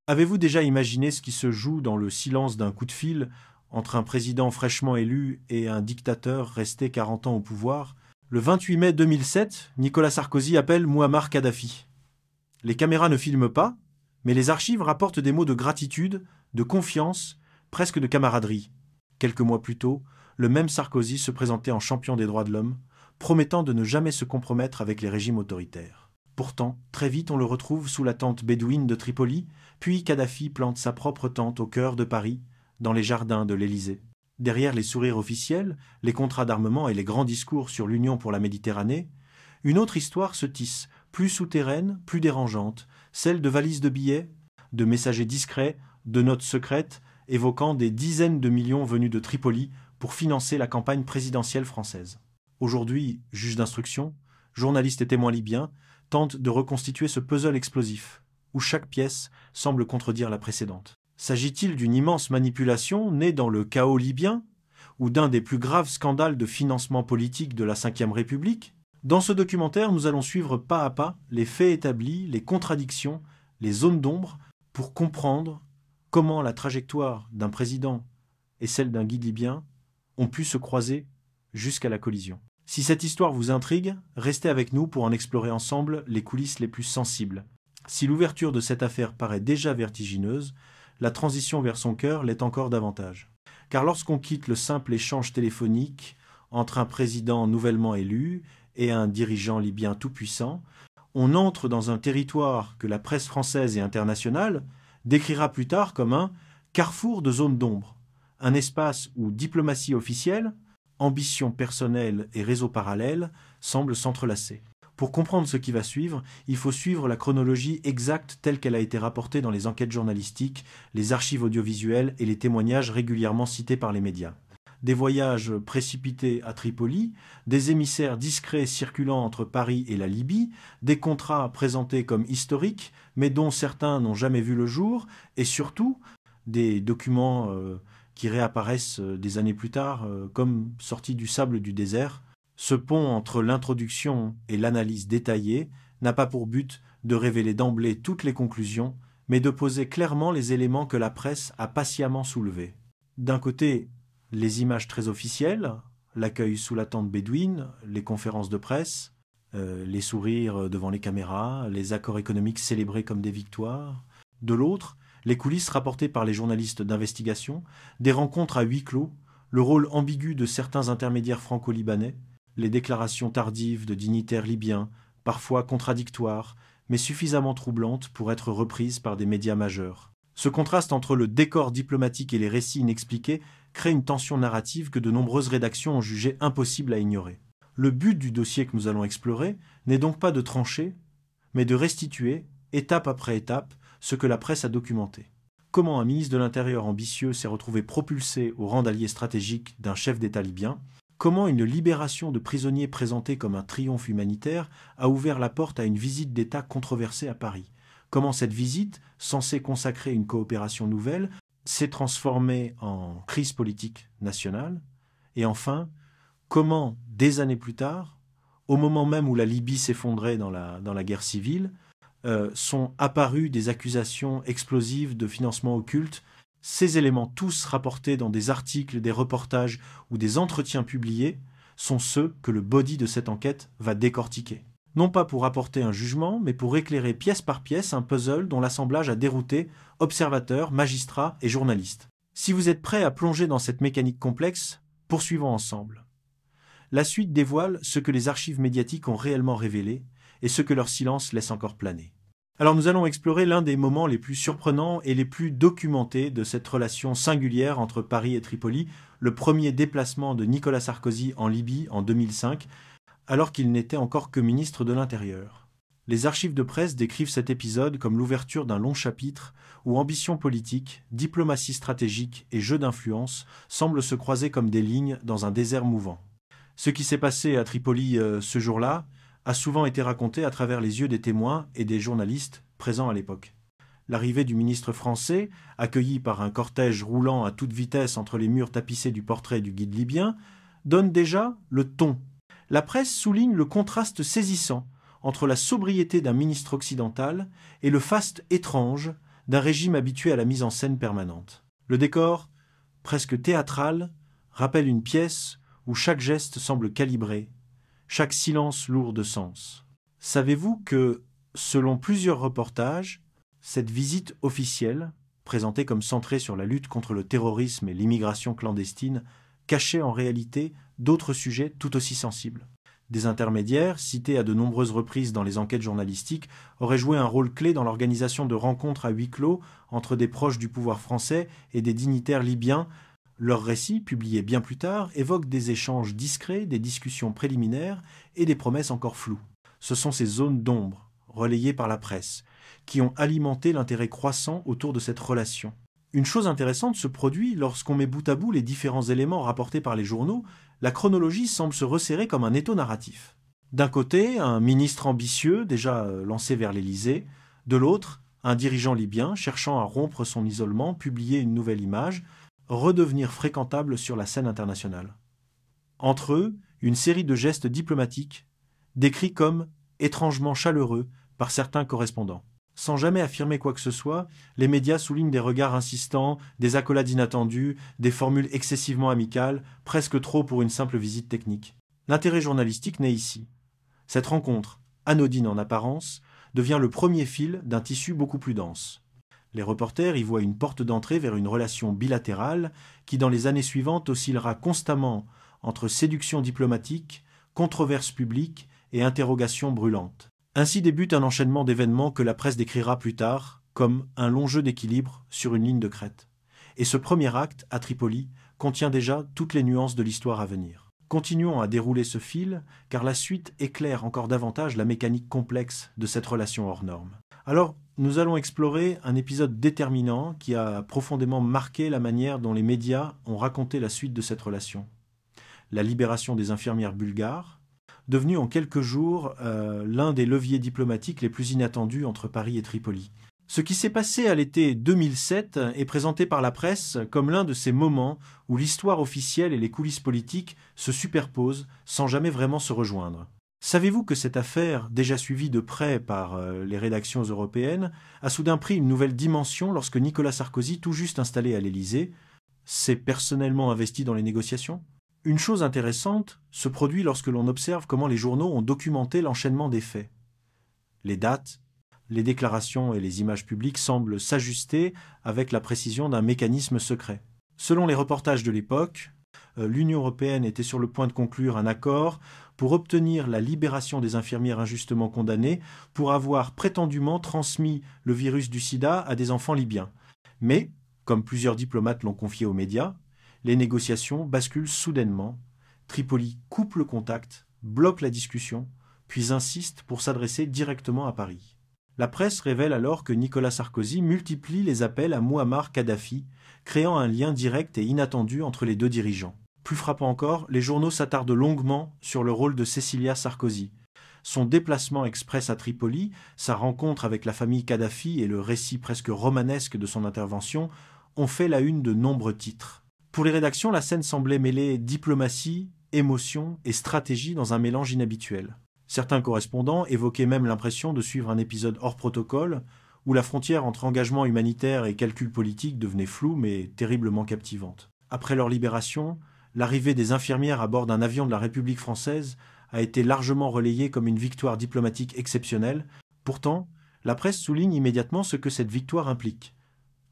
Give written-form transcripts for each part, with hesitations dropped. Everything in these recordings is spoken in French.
Avez-vous déjà imaginé ce qui se joue dans le silence d'un coup de fil entre un président fraîchement élu et un dictateur resté 40 ans au pouvoir? Le 28 mai 2007, Nicolas Sarkozy appelle Mouammar Kadhafi. Les caméras ne filment pas, mais les archives rapportent des mots de gratitude, de confiance, presque de camaraderie. Quelques mois plus tôt, le même Sarkozy se présentait en champion des droits de l'homme, promettant de ne jamais se compromettre avec les régimes autoritaires. Pourtant, très vite on le retrouve sous la tente bédouine de Tripoli, puis Kadhafi plante sa propre tente au cœur de Paris, dans les jardins de l'Élysée. Derrière les sourires officiels, les contrats d'armement et les grands discours sur l'Union pour la Méditerranée, une autre histoire se tisse, plus souterraine, plus dérangeante, celle de valises de billets, de messagers discrets, de notes secrètes, évoquant des dizaines de millions venus de Tripoli pour financer la campagne présidentielle française. Aujourd'hui, juge d'instruction, journalistes et témoins libyens tentent de reconstituer ce puzzle explosif, où chaque pièce semble contredire la précédente. S'agit-il d'une immense manipulation née dans le chaos libyen, ou d'un des plus graves scandales de financement politique de la Ve République? Dans ce documentaire, nous allons suivre pas à pas les faits établis, les contradictions, les zones d'ombre, pour comprendre comment la trajectoire d'un président et celle d'un guide libyen ont pu se croiser jusqu'à la collision. Si cette histoire vous intrigue, restez avec nous pour en explorer ensemble les coulisses les plus sensibles. Si l'ouverture de cette affaire paraît déjà vertigineuse, la transition vers son cœur l'est encore davantage. Car lorsqu'on quitte le simple échange téléphonique entre un président nouvellement élu et un dirigeant libyen tout-puissant, on entre dans un territoire que la presse française et internationale décrira plus tard comme un carrefour de zones d'ombre, un espace où diplomatie officielle, ambition personnelle et réseau parallèle semblent s'entrelacer. Pour comprendre ce qui va suivre, il faut suivre la chronologie exacte telle qu'elle a été rapportée dans les enquêtes journalistiques, les archives audiovisuelles et les témoignages régulièrement cités par les médias. Des voyages précipités à Tripoli, des émissaires discrets circulant entre Paris et la Libye, des contrats présentés comme historiques, mais dont certains n'ont jamais vu le jour, et surtout des documents qui réapparaissent des années plus tard comme sortis du sable du désert. Ce pont entre l'introduction et l'analyse détaillée n'a pas pour but de révéler d'emblée toutes les conclusions, mais de poser clairement les éléments que la presse a patiemment soulevés. D'un côté, les images très officielles, l'accueil sous la tente bédouine, les conférences de presse, les sourires devant les caméras, les accords économiques célébrés comme des victoires. De l'autre, les coulisses rapportées par les journalistes d'investigation, des rencontres à huis clos, le rôle ambigu de certains intermédiaires franco-libanais, les déclarations tardives de dignitaires libyens, parfois contradictoires, mais suffisamment troublantes pour être reprises par des médias majeurs. Ce contraste entre le décor diplomatique et les récits inexpliqués crée une tension narrative que de nombreuses rédactions ont jugé impossible à ignorer. Le but du dossier que nous allons explorer n'est donc pas de trancher, mais de restituer, étape après étape, ce que la presse a documenté. Comment un ministre de l'Intérieur ambitieux s'est retrouvé propulsé au rang d'allié stratégique d'un chef d'État libyen? Comment une libération de prisonniers présentée comme un triomphe humanitaire a ouvert la porte à une visite d'État controversée à Paris? Comment cette visite, censée consacrer une coopération nouvelle, s'est transformée en crise politique nationale? Et enfin, comment, des années plus tard, au moment même où la Libye s'effondrait dans la guerre civile, sont apparues des accusations explosives de financement occulte? Ces éléments, tous rapportés dans des articles, des reportages ou des entretiens publiés, sont ceux que le body de cette enquête va décortiquer. Non pas pour apporter un jugement, mais pour éclairer pièce par pièce un puzzle dont l'assemblage a dérouté observateurs, magistrats et journalistes. Si vous êtes prêts à plonger dans cette mécanique complexe, poursuivons ensemble. La suite dévoile ce que les archives médiatiques ont réellement révélé et ce que leur silence laisse encore planer. Alors nous allons explorer l'un des moments les plus surprenants et les plus documentés de cette relation singulière entre Paris et Tripoli, le premier déplacement de Nicolas Sarkozy en Libye en 2005, alors qu'il n'était encore que ministre de l'Intérieur. Les archives de presse décrivent cet épisode comme l'ouverture d'un long chapitre où ambition politique, diplomatie stratégique et jeu d'influence semblent se croiser comme des lignes dans un désert mouvant. Ce qui s'est passé à Tripoli ce jour-là a souvent été raconté à travers les yeux des témoins et des journalistes présents à l'époque. L'arrivée du ministre français, accueilli par un cortège roulant à toute vitesse entre les murs tapissés du portrait du guide libyen, donne déjà le ton. La presse souligne le contraste saisissant entre la sobriété d'un ministre occidental et le faste étrange d'un régime habitué à la mise en scène permanente. Le décor, presque théâtral, rappelle une pièce où chaque geste semble calibré, chaque silence lourd de sens. Savez-vous que, selon plusieurs reportages, cette visite officielle, présentée comme centrée sur la lutte contre le terrorisme et l'immigration clandestine, cachait en réalité d'autres sujets tout aussi sensibles? Des intermédiaires, cités à de nombreuses reprises dans les enquêtes journalistiques, auraient joué un rôle clé dans l'organisation de rencontres à huis clos entre des proches du pouvoir français et des dignitaires libyens. Leurs récits, publiés bien plus tard, évoquent des échanges discrets, des discussions préliminaires et des promesses encore floues. Ce sont ces zones d'ombre, relayées par la presse, qui ont alimenté l'intérêt croissant autour de cette relation. Une chose intéressante se produit lorsqu'on met bout à bout les différents éléments rapportés par les journaux. La chronologie semble se resserrer comme un étau narratif. D'un côté, un ministre ambitieux, déjà lancé vers l'Élysée. De l'autre, un dirigeant libyen cherchant à rompre son isolement, publier une nouvelle image, redevenir fréquentable sur la scène internationale. Entre eux, une série de gestes diplomatiques, décrits comme étrangement chaleureux par certains correspondants. Sans jamais affirmer quoi que ce soit, les médias soulignent des regards insistants, des accolades inattendues, des formules excessivement amicales, presque trop pour une simple visite technique. L'intérêt journalistique naît ici. Cette rencontre, anodine en apparence, devient le premier fil d'un tissu beaucoup plus dense. Les reporters y voient une porte d'entrée vers une relation bilatérale qui, dans les années suivantes, oscillera constamment entre séduction diplomatique, controverse publique et interrogations brûlantes. Ainsi débute un enchaînement d'événements que la presse décrira plus tard comme un long jeu d'équilibre sur une ligne de crête. Et ce premier acte, à Tripoli, contient déjà toutes les nuances de l'histoire à venir. Continuons à dérouler ce fil, car la suite éclaire encore davantage la mécanique complexe de cette relation hors norme. Alors, nous allons explorer un épisode déterminant qui a profondément marqué la manière dont les médias ont raconté la suite de cette relation. La libération des infirmières bulgares, devenu en quelques jours l'un des leviers diplomatiques les plus inattendus entre Paris et Tripoli. Ce qui s'est passé à l'été 2007 est présenté par la presse comme l'un de ces moments où l'histoire officielle et les coulisses politiques se superposent sans jamais vraiment se rejoindre. Savez-vous que cette affaire, déjà suivie de près par les rédactions européennes, a soudain pris une nouvelle dimension lorsque Nicolas Sarkozy, tout juste installé à l'Élysée, s'est personnellement investi dans les négociations ? Une chose intéressante se produit lorsque l'on observe comment les journaux ont documenté l'enchaînement des faits. Les dates, les déclarations et les images publiques semblent s'ajuster avec la précision d'un mécanisme secret. Selon les reportages de l'époque, l'Union européenne était sur le point de conclure un accord pour obtenir la libération des infirmières injustement condamnées pour avoir prétendument transmis le virus du sida à des enfants libyens. Mais, comme plusieurs diplomates l'ont confié aux médias, les négociations basculent soudainement. Tripoli coupe le contact, bloque la discussion, puis insiste pour s'adresser directement à Paris. La presse révèle alors que Nicolas Sarkozy multiplie les appels à Mouammar Kadhafi, créant un lien direct et inattendu entre les deux dirigeants. Plus frappant encore, les journaux s'attardent longuement sur le rôle de Cécilia Sarkozy. Son déplacement express à Tripoli, sa rencontre avec la famille Kadhafi et le récit presque romanesque de son intervention ont fait la une de nombreux titres. Pour les rédactions, la scène semblait mêler diplomatie, émotion et stratégie dans un mélange inhabituel. Certains correspondants évoquaient même l'impression de suivre un épisode hors protocole, où la frontière entre engagement humanitaire et calcul politique devenait floue mais terriblement captivante. Après leur libération, l'arrivée des infirmières à bord d'un avion de la République française a été largement relayée comme une victoire diplomatique exceptionnelle. Pourtant, la presse souligne immédiatement ce que cette victoire implique.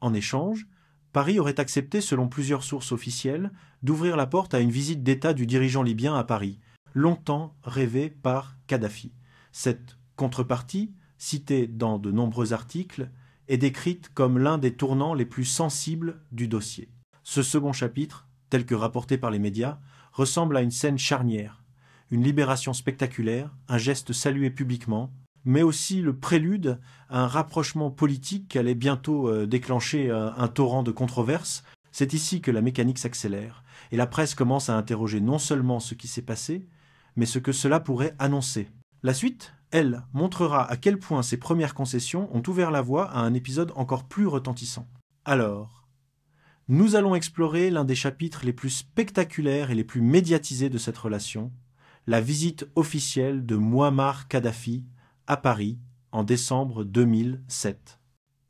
En échange, Paris aurait accepté, selon plusieurs sources officielles, d'ouvrir la porte à une visite d'État du dirigeant libyen à Paris, longtemps rêvée par Kadhafi. Cette contrepartie, citée dans de nombreux articles, est décrite comme l'un des tournants les plus sensibles du dossier. Ce second chapitre, tel que rapporté par les médias, ressemble à une scène charnière, une libération spectaculaire, un geste salué publiquement, mais aussi le prélude à un rapprochement politique qui allait bientôt déclencher un torrent de controverses. C'est ici que la mécanique s'accélère, et la presse commence à interroger non seulement ce qui s'est passé, mais ce que cela pourrait annoncer. La suite, elle, montrera à quel point ces premières concessions ont ouvert la voie à un épisode encore plus retentissant. Alors, nous allons explorer l'un des chapitres les plus spectaculaires et les plus médiatisés de cette relation, la visite officielle de Mouammar Kadhafi à Paris en décembre 2007.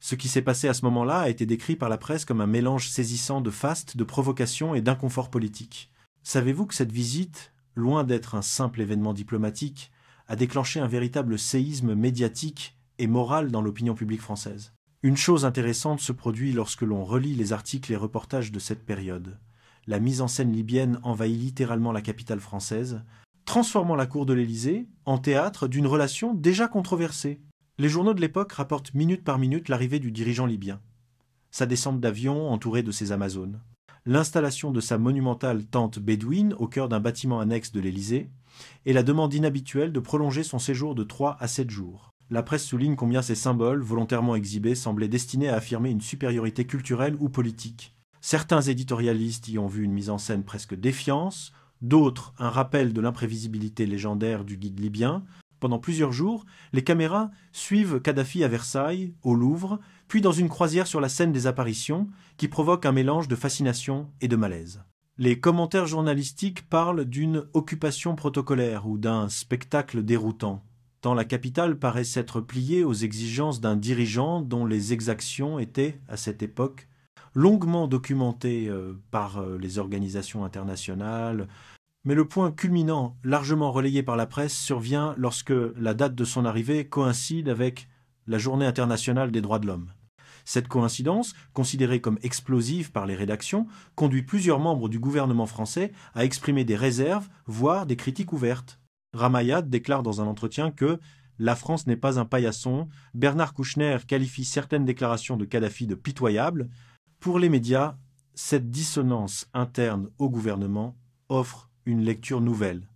Ce qui s'est passé à ce moment-là a été décrit par la presse comme un mélange saisissant de faste, de provocation et d'inconfort politique. Savez-vous que cette visite, loin d'être un simple événement diplomatique, a déclenché un véritable séisme médiatique et moral dans l'opinion publique française? Une chose intéressante se produit lorsque l'on relit les articles et reportages de cette période. La mise en scène libyenne envahit littéralement la capitale française, transformant la cour de l'Élysée en théâtre d'une relation déjà controversée. Les journaux de l'époque rapportent minute par minute l'arrivée du dirigeant libyen, sa descente d'avion entourée de ses Amazones, l'installation de sa monumentale tente bédouine au cœur d'un bâtiment annexe de l'Élysée, et la demande inhabituelle de prolonger son séjour de 3 à 7 jours. La presse souligne combien ces symboles, volontairement exhibés, semblaient destinés à affirmer une supériorité culturelle ou politique. Certains éditorialistes y ont vu une mise en scène presque défiance, d'autres un rappel de l'imprévisibilité légendaire du guide libyen. Pendant plusieurs jours, les caméras suivent Kadhafi à Versailles, au Louvre, puis dans une croisière sur la scène des apparitions, qui provoque un mélange de fascination et de malaise. Les commentaires journalistiques parlent d'une occupation protocolaire ou d'un spectacle déroutant, tant la capitale paraît s'être pliée aux exigences d'un dirigeant dont les exactions étaient, à cette époque, longuement documentées par les organisations internationales. Mais le point culminant, largement relayé par la presse, survient lorsque la date de son arrivée coïncide avec la Journée internationale des droits de l'homme. Cette coïncidence, considérée comme explosive par les rédactions, conduit plusieurs membres du gouvernement français à exprimer des réserves, voire des critiques ouvertes. Ramayad déclare dans un entretien que « la France n'est pas un paillasson », Bernard Kouchner qualifie certaines déclarations de Kadhafi de pitoyables. Pour les médias, cette dissonance interne au gouvernement offre une lecture nouvelle.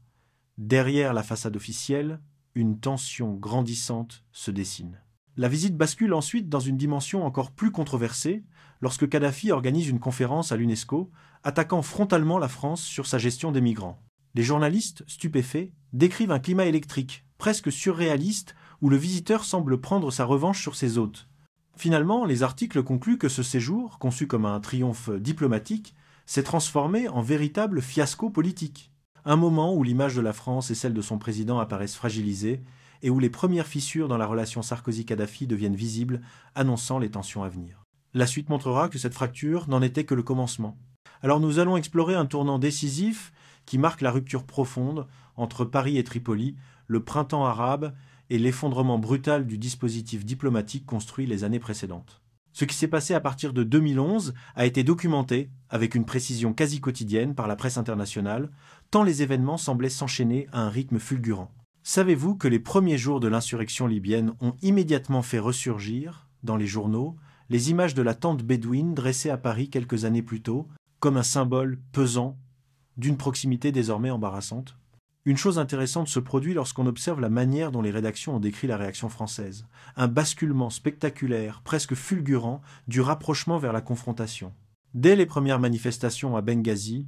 Derrière la façade officielle, une tension grandissante se dessine. La visite bascule ensuite dans une dimension encore plus controversée lorsque Kadhafi organise une conférence à l'UNESCO attaquant frontalement la France sur sa gestion des migrants. Les journalistes, stupéfaits, décrivent un climat électrique, presque surréaliste, où le visiteur semble prendre sa revanche sur ses hôtes. Finalement, les articles concluent que ce séjour, conçu comme un triomphe diplomatique, s'est transformé en véritable fiasco politique. Un moment où l'image de la France et celle de son président apparaissent fragilisées et où les premières fissures dans la relation Sarkozy-Kadhafi deviennent visibles, annonçant les tensions à venir. La suite montrera que cette fracture n'en était que le commencement. Alors nous allons explorer un tournant décisif qui marque la rupture profonde entre Paris et Tripoli, le printemps arabe et l'effondrement brutal du dispositif diplomatique construit les années précédentes. Ce qui s'est passé à partir de 2011 a été documenté avec une précision quasi quotidienne par la presse internationale, tant les événements semblaient s'enchaîner à un rythme fulgurant. Savez-vous que les premiers jours de l'insurrection libyenne ont immédiatement fait ressurgir, dans les journaux, les images de la tente bédouine dressée à Paris quelques années plus tôt, comme un symbole pesant d'une proximité désormais embarrassante? Une chose intéressante se produit lorsqu'on observe la manière dont les rédactions ont décrit la réaction française. Un basculement spectaculaire, presque fulgurant, du rapprochement vers la confrontation. Dès les premières manifestations à Benghazi,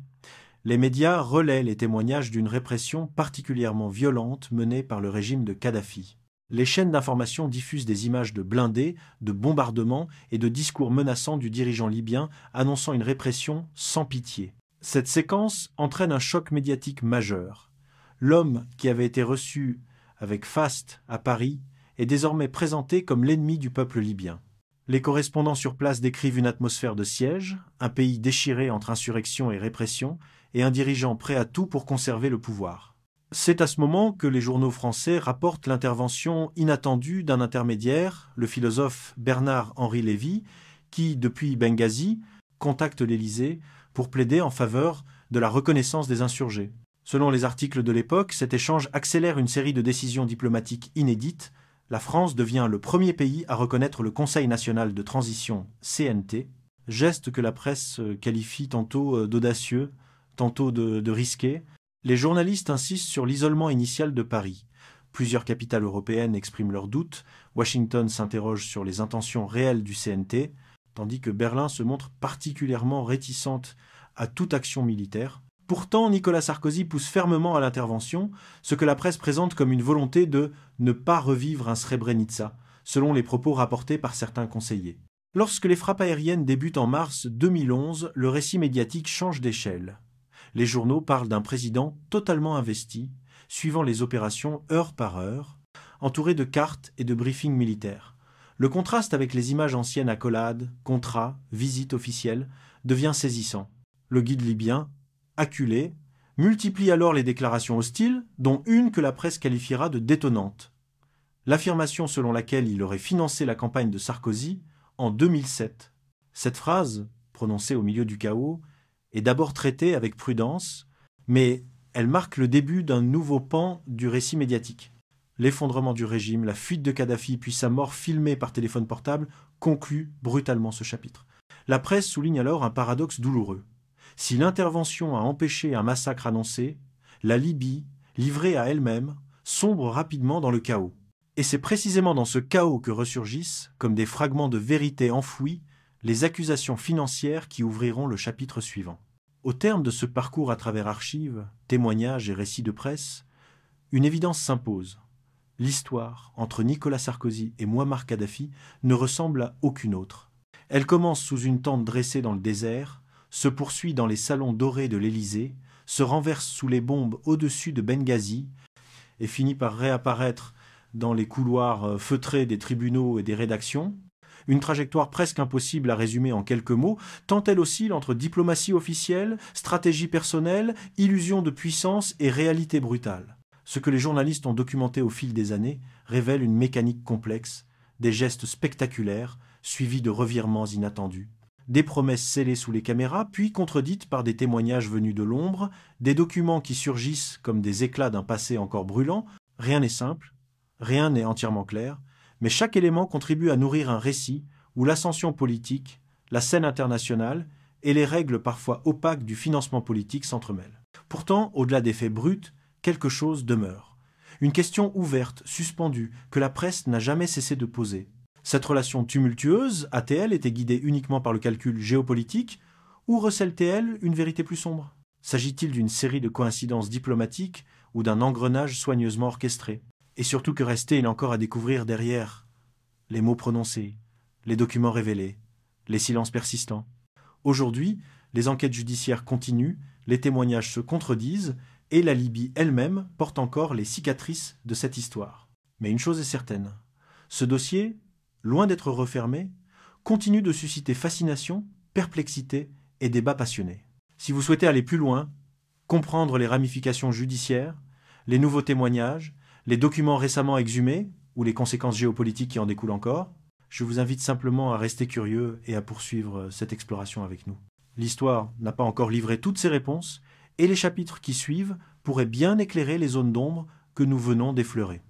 les médias relaient les témoignages d'une répression particulièrement violente menée par le régime de Kadhafi. Les chaînes d'information diffusent des images de blindés, de bombardements et de discours menaçants du dirigeant libyen annonçant une répression sans pitié. Cette séquence entraîne un choc médiatique majeur. L'homme qui avait été reçu avec faste à Paris est désormais présenté comme l'ennemi du peuple libyen. Les correspondants sur place décrivent une atmosphère de siège, un pays déchiré entre insurrection et répression, et un dirigeant prêt à tout pour conserver le pouvoir. C'est à ce moment que les journaux français rapportent l'intervention inattendue d'un intermédiaire, le philosophe Bernard-Henri Lévy, qui, depuis Benghazi, contacte l'Élysée pour plaider en faveur de la reconnaissance des insurgés. Selon les articles de l'époque, cet échange accélère une série de décisions diplomatiques inédites. La France devient le premier pays à reconnaître le Conseil national de transition CNT, geste que la presse qualifie tantôt d'audacieux, tantôt de risqué. Les journalistes insistent sur l'isolement initial de Paris. Plusieurs capitales européennes expriment leurs doutes. Washington s'interroge sur les intentions réelles du CNT, tandis que Berlin se montre particulièrement réticente à toute action militaire. Pourtant, Nicolas Sarkozy pousse fermement à l'intervention, ce que la presse présente comme une volonté de ne pas revivre un Srebrenica, selon les propos rapportés par certains conseillers. Lorsque les frappes aériennes débutent en mars 2011, le récit médiatique change d'échelle. Les journaux parlent d'un président totalement investi, suivant les opérations heure par heure, entouré de cartes et de briefings militaires. Le contraste avec les images anciennes accolades, contrats, visites officielles devient saisissant. Le guide libyen, acculé, multiplie alors les déclarations hostiles, dont une que la presse qualifiera de détonnante. L'affirmation selon laquelle il aurait financé la campagne de Sarkozy en 2007. Cette phrase, prononcée au milieu du chaos, est d'abord traitée avec prudence, mais elle marque le début d'un nouveau pan du récit médiatique. L'effondrement du régime, la fuite de Kadhafi puis sa mort filmée par téléphone portable concluent brutalement ce chapitre. La presse souligne alors un paradoxe douloureux. Si l'intervention a empêché un massacre annoncé, la Libye, livrée à elle-même, sombre rapidement dans le chaos. Et c'est précisément dans ce chaos que ressurgissent, comme des fragments de vérité enfouis, les accusations financières qui ouvriront le chapitre suivant. Au terme de ce parcours à travers archives, témoignages et récits de presse, une évidence s'impose. L'histoire entre Nicolas Sarkozy et Mouammar Kadhafi ne ressemble à aucune autre. Elle commence sous une tente dressée dans le désert, se poursuit dans les salons dorés de l'Élysée, se renverse sous les bombes au-dessus de Benghazi et finit par réapparaître dans les couloirs feutrés des tribunaux et des rédactions. Une trajectoire presque impossible à résumer en quelques mots, tant elle oscille entre diplomatie officielle, stratégie personnelle, illusion de puissance et réalité brutale. Ce que les journalistes ont documenté au fil des années révèle une mécanique complexe, des gestes spectaculaires, suivis de revirements inattendus. Des promesses scellées sous les caméras, puis contredites par des témoignages venus de l'ombre, des documents qui surgissent comme des éclats d'un passé encore brûlant. Rien n'est simple, rien n'est entièrement clair, mais chaque élément contribue à nourrir un récit où l'ascension politique, la scène internationale et les règles parfois opaques du financement politique s'entremêlent. Pourtant, au-delà des faits bruts, quelque chose demeure. Une question ouverte, suspendue, que la presse n'a jamais cessé de poser. Cette relation tumultueuse a-t-elle été guidée uniquement par le calcul géopolitique ou recèle-t-elle une vérité plus sombre? S'agit-il d'une série de coïncidences diplomatiques ou d'un engrenage soigneusement orchestré? Et surtout, que restait-il encore à découvrir derrière les mots prononcés, les documents révélés, les silences persistants? Aujourd'hui, les enquêtes judiciaires continuent, les témoignages se contredisent et la Libye elle-même porte encore les cicatrices de cette histoire. Mais une chose est certaine, ce dossier, loin d'être refermé, continue de susciter fascination, perplexité et débats passionnés. Si vous souhaitez aller plus loin, comprendre les ramifications judiciaires, les nouveaux témoignages, les documents récemment exhumés ou les conséquences géopolitiques qui en découlent encore, je vous invite simplement à rester curieux et à poursuivre cette exploration avec nous. L'histoire n'a pas encore livré toutes ses réponses et les chapitres qui suivent pourraient bien éclairer les zones d'ombre que nous venons d'effleurer.